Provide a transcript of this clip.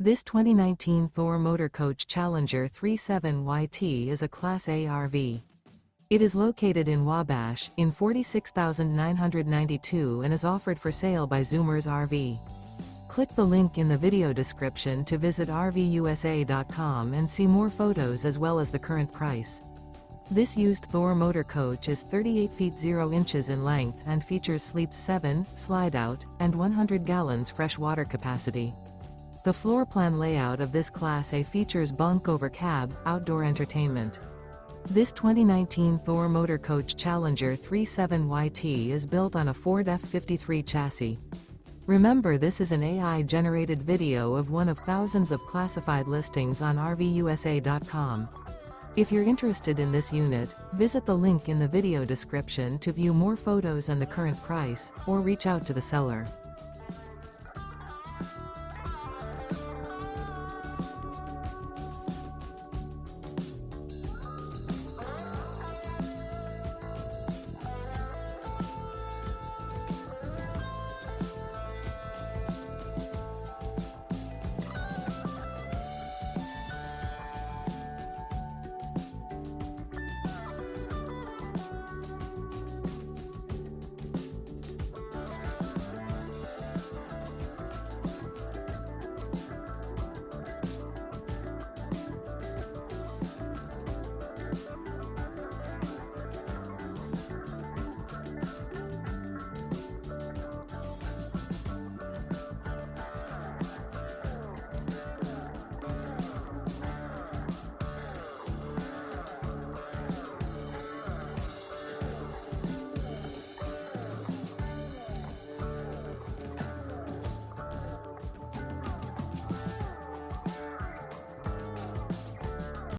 This 2019 Thor Motor Coach Challenger 37YT is a Class A RV. It is located in Wabash, in 46,992 and is offered for sale by Zoomers RV. Click the link in the video description to visit RVUSA.com and see more photos as well as the current price. This used Thor Motor Coach is 38 feet 0 inches in length and features sleeps 7, Slideout, and 100 gallons fresh water capacity. The floor plan layout of this Class A features Bunk Over Cab, outdoor entertainment. This 2019 Thor Motor Coach Challenger 37YT is built on a Ford F53 chassis. Remember, this is an AI-generated video of one of thousands of classified listings on RVUSA.com. If you're interested in this unit, visit the link in the video description to view more photos and the current price, or reach out to the seller.